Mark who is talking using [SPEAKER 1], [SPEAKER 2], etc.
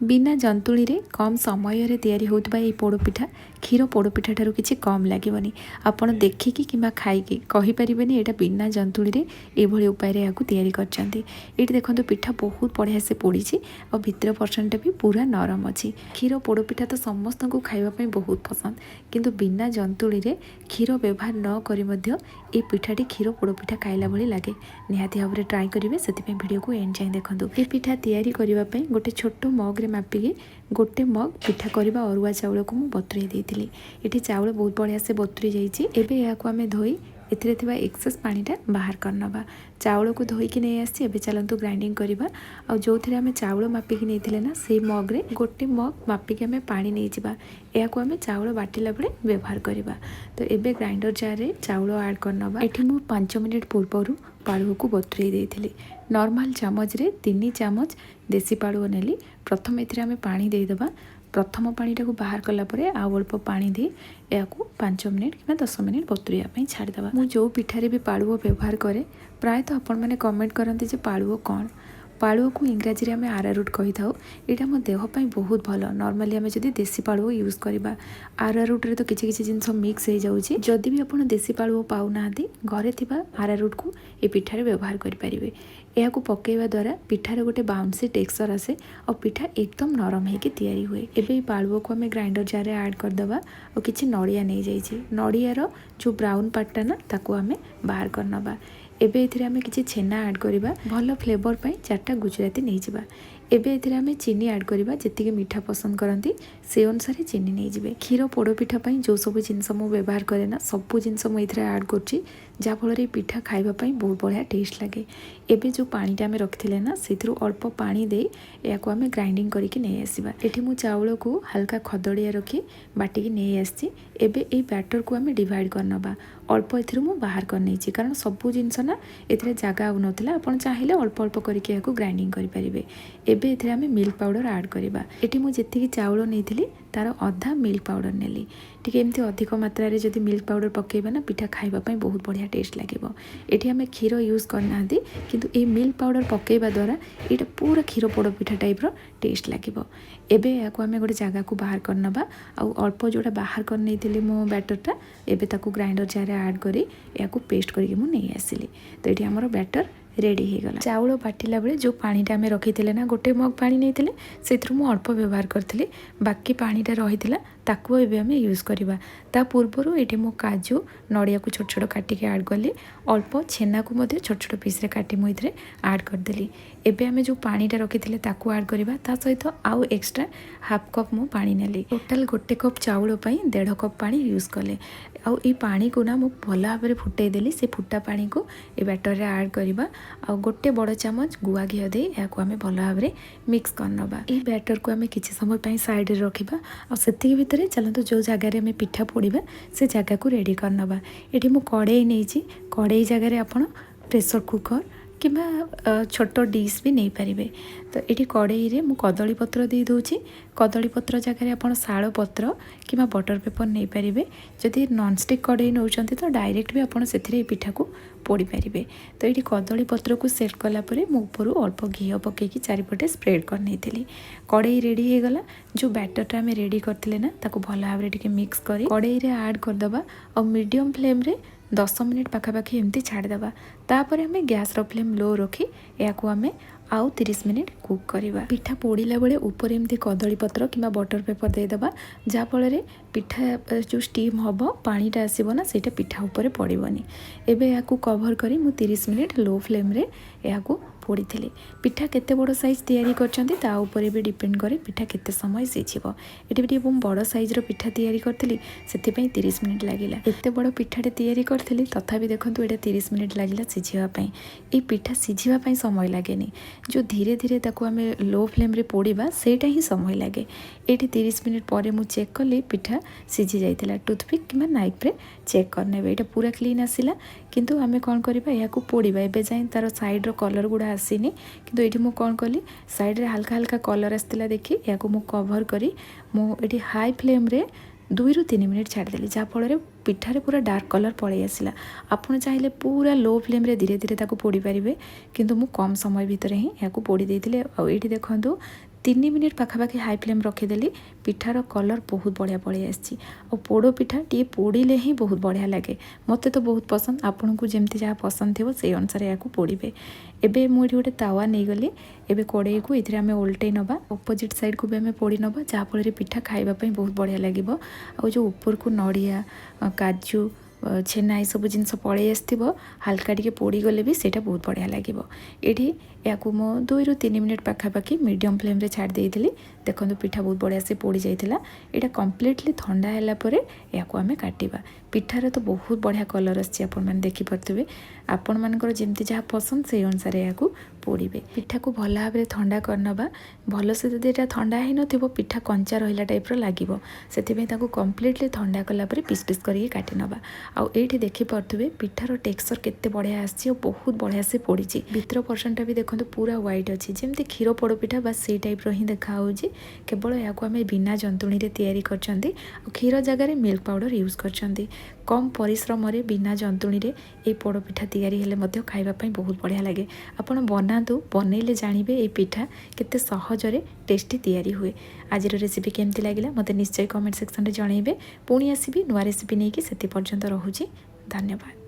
[SPEAKER 1] बिना जंतुणी रे कम समय तैयारी होता ये पोड़पिठा क्षीर पोड़पिठा ठारू किसी कम लगे आपड़ देखिकी कि खाइकी कहीपर यहाँ बिना जंतुणी रे ये उपाय तैयारी करछंती। ये देखो पिठा बहुत बढ़िया से पोड़ी और भितर परसेंट भी पूरा नरम अच्छी। क्षीर पोड़पिठा तो समस्त को खावाई बहुत पसंद किंतु बिना जंतुणी रे क्षीर व्यवहार न करी ये पिठाटी क्षीर पोड़पिठा खाइला भली लगे। निहाती भाव में ट्राए करेंगे से वीडियो को एंड जाए देखूँ। ये पिठा तैयारी करने गोटे छोट मग्रे मापिकी गोटे मग पिठा करवा अरुआ चाउल को मुझे बतुरे देती। ये चाउल बहुत बढ़िया से बतुरी जाइए। आम धोई एथिरे एक्सेस पानीटा बाहर करनवा। चाउल को धोईकी नहीं आसी एबे चलतु ग्राइंडिंग करवा। और जो थे आम चाउल मापिकी नहीं ना से मग्रे गोटे मग मापिकी आम पानी नहीं जावा। यह आम चाउल बाटिला बेले व्यवहार करवा। तो एबे ग्राइंडर जार रे चाउल ऐड करनवा। एठी मु 5 मिनिट पूर्व पालुओ को बतुरे देती। नॉर्मल चामच रे 3 चामच देसी पालुओ नेली। प्रथम एथिरे आम पानी देदेबा। प्रथम पानीटा को बाहर कलापर आउ अल्प पानी दे या 5 मिनिट कि 10 मिनिट बतुरिया छाड़ीदेवा। मुझे जो पिठारे भी पालुओ व्यवहार करे प्रायतः आपण मैंने कमेंट करते जे पालुओ कौन। पालुओ को इंग्राजी में आम आरारूट कही था। यहाँ मो देहपाई बहुत भल। नॉर्मली आम जब देसी पालुओ यूज करवा आरारूट रे तो किसी जिनस मिक्स हो जाऊँगी। जदि भी आप देसी पालुओ पाऊना घरे थिबा आरारूट को ये पिठारे व्यवहार करेंगे। यह पकईवा द्वारा पिठार गोटे बाउंसी टेक्सचर आसे और पिठा एकदम नरम होकर तैयारी हुए। एबे पालुओ को आम ग्राइंडर जार रे ऐड करदेवा और किसी नड़िया नहीं जाइए। नड़ियार जो ब्राउन पार्टा ना ताको आम बाहर करनवा। एबे एथिरे आमे किछि छेना ऐड करिबा। भल फ्लेवर पई 4टा गुजराती नहीं जिबा। एबे एथिरे आमे चीनी ऐड करिबा। जेतिके मीठा पसंद करती से अनुसार चीनी नहीं जिबे। क्षीर पोड़पिठा पई जो सब जिनस मु व्यवहार करे ना सब जिनस मु एथिरे ऐड करछि जहाँफल पिठा खाइबा पई बहुत बढ़िया टेस्ट लगे। एबे जो पानीटा आमे रखिथिले ना सेथिरु अल्प पानी दे याको आमे ग्राइंडिंग करिके नहीं आसीबा। एठी मु चाउल को हल्का खदड़िया रखी बाटिकी नहीं आसी। एबे ए बैटर को आमे डिवाइड करनबा। अल्प एथिरु मु बाहर कर नहीं कारण सबू जिनस ना एथिरे जागा आउ नथिला। आपण चाहिले अल्प अल्प करके याको ग्राइंडिंग करि परिबे। एबे एथिरे आमे मिल्क पाउडर ऐड करिबा। एठी मु जेतिकी चाउल नेइथिली तार अधा मिल्क पाउडर नेली। टिके एमती अधिक मात्रा रे जदि मिल्क पाउडर पकेबा ना पिठा खाइबा पई बहुत बढ़िया टेस्ट लागिबो। एठी आमे क्षीर यूज करना किंतु ए मिल्क पाउडर पकेबा द्वारा एटा पूरा क्षीर पोड़ पिठा टाइप रो टेस्ट लागिबो। एबे याको आमे गोटे जगह को बाहर करनबा। आ अल्प जोटा बाहर कर नेइथिली मो बैटरटा एबे ताको ग्राइंडर जार ऐड करी याको पेस्ट करके मु नहीं आसिली। तो ये हमर बैटर रेडी हो गला। चाउल बाटिला बेले जो पानीटा आम रखी ना गोटे मग पानी नहीं से अल्प व्यवहार करी। बाकी पानीटा रही ताकू एबे आम यूज करवा। ता पूर्वर ये मो काजू नड़िया को छोट छोट काटिक ऐड कली। अल्प छेना को मध्य छोट छोट पीस रे काटी मुझे ऐड करदेली। एबे आम जो पानीटा रखी ताकू ऐड करवा। ता सहित आउ एक्स्ट्रा हाफ कप मु पानी नेली। टोटाल गोटे कप चाउल पई 1.5 कप पानी यूज कले। आउ ई पानी को ना मु भल भाव में फुटई देली। से फुटा पानी को ए बैटर रे ऐड करवा। आ गोटे बड़ चामच गुआ घी दे या आम भल भाव में मिक्स करनवा। ये बैटर को आम किसी समय पर साइड रे रखा और से भितर चलते जो जगार आम पिठा पोड़ा से जगह को रेडी करनवा। ये मु कड़े नहीं कड़े जगार आप प्रेसर कुकर कि छोट डिश भी नहीं पारे। तो ये कड़ई रे मु कदली पत्र दे दूची। कदली पत्र जगह आप शाल पत्र कि बटर पेपर नहीं पारे। जदि नॉनस्टिक कड़ई नौ तो डायरेक्ट भी आप पिठा को पोड़ी पारे। तो ये कदली पत्र को सेट कलापर ऊपर अल्प घी पकईकि चारिपटे स्प्रेड कर नहीं। कड़ई रेडी हो गला। जो बैटरटा आम रेडी करते ना ताको भल भाव में मिक्स कर कड़ई रे ऐड करदबा और मीडियम फ्लेम रे 10 मिनिट पाखापाखि एमती छाड़देवा। तापर आम गैस रो फ्लेम लो रखी या आम आउ 30 मिनिट कुक करवा। पिठा पोड़िला बेले ऊपर एमती कदली पत्र कि बटर पेपर देदेबा जहाँफल पिठा जो स्टीम हम पानीटा आसब ना से पिठा ऊपर पड़ोनी। एबे या कवर करी मु 30 मिनिट लो फ्लेम रे या पोड़ी थी। पिठा केते बड़ साइज तैयारी करछंती ता ऊपर भी डिपेंड करे पिठा केते समय सिझिबो। एटी भी बड़ साइज रो पिठा तैयारी करथली सेति पई 30 मिनिट लागिला। एते बड़ पिठाटे तैयारी करथली तथापि देखंतु एटा 30 मिनिट लागिला सिझिबा पई। ए पिठा सिझिबा पई समय लागेनी। जो धीरे धीरे ताको आमे लो फ्लेम रे पोड़ीबा सेटा ही समय लागे। एटी 30 मिनिट पर मु चेक कली पिठा सिझी जाइतिला। टूथपिक कि नाइफ रे चेक करनेबे। एटा पूरा क्लीन आसिला किंतु आमे कोन करबा या पोड़ीबा। एबे जाय तार साइड रो कलर गुडा आसीनी किंतु ये मु कौन कली साइड रे हल्का हल्का कलर आसला देखी या मु कवर करी मु ये हाई फ्लेम रे 2 ରୁ 3 मिनिट छाड़देली जहाँफल पिठारे पूरा डार्क कलर पलि आसला। आपड़ चाहिए पूरा लो फ्लेम रे धीरे धीरे ताको पोड़ी पारे किंतु मु कम समय भितर ही या पोड़ी देइतिले। आ ये देखंतु 3 मिनिट पाखापाखि हाई फ्लेम रखीदेली पिठार कलर बहुत बढ़िया पलि आसी और पोड़ पिठा टी पोड़े ही बहुत बढ़िया लगे मत तो बहुत पसंद आपन को जमती जहाँ पसंद थो से अनुसार या पोड़े एबे मुझे गोटे तावा नहीं गली एबे कड़े को ये आम ओल्टे नवा अपोजिट साइड को भी आम पोड़ी नवा जहाँफल पिठा खावाई बहुत बढ़िया लगे आ जो ऊपर को नड़िया काजू छेना ये सब जिनस पलि आसो हाल्का टे पोड़ी गले भी सेटा बहुत बढ़िया लगे ये या मो 2 ରୁ 3 मिनिट पाखापाखि मीडियम फ्लेम रे छाड़ देइथिली देखो पिठा बहुत बढ़िया से पोड़ी जाइथिला एटा कम्प्लीटली ठंडा हैला परे या आमे काटिबा पिठार तो बहुत बढ़िया कलर आछि आपण माने देखि परथिबे आपण मानकर जेमती जहाँ पसंद से अनुसार या पोड़े पिठा को भल भाव ठंडा करनबा भल से जदि एटा ठंडा ही नथिबो पिठा कंचा रहिला टाइप रो लागिबो सेति ताको कम्प्लीटली ठंडा कला परे पीस पीस करिके काटि नबा आ एठी देखि परथिबे पिठार टेक्सचर केते बढ़िया आछि और बहुत बढ़िया से पोड़ीची भीतर परसेंट भी देखो पूरा व्हाइट अच्छी जमती क्षीर पोड़पिठा बस से टाइप रो ही देखा होउची केवल या आम बिना जंतुणी रे तैयारी करछंती और क्षीर जगह मिल्क पाउडर यूज करछंती कम परिश्रम रे बिना जंतुणी रे ए पोड़पिठा तैयारी हेले मध्य खाइबा पई बहुत बढ़िया लगे आपण बनातु बनैले जानिबे ए पिठा केते सहजरे टेस्टी तैयारी हुए आज रेसिपी केमती लागिला मते निश्चय कमेंट सेक्शन रे जणाइबे पुणी आसीबी नुआ रेसिपी नेकी सेति पर्यंत रहूची धन्यवाद।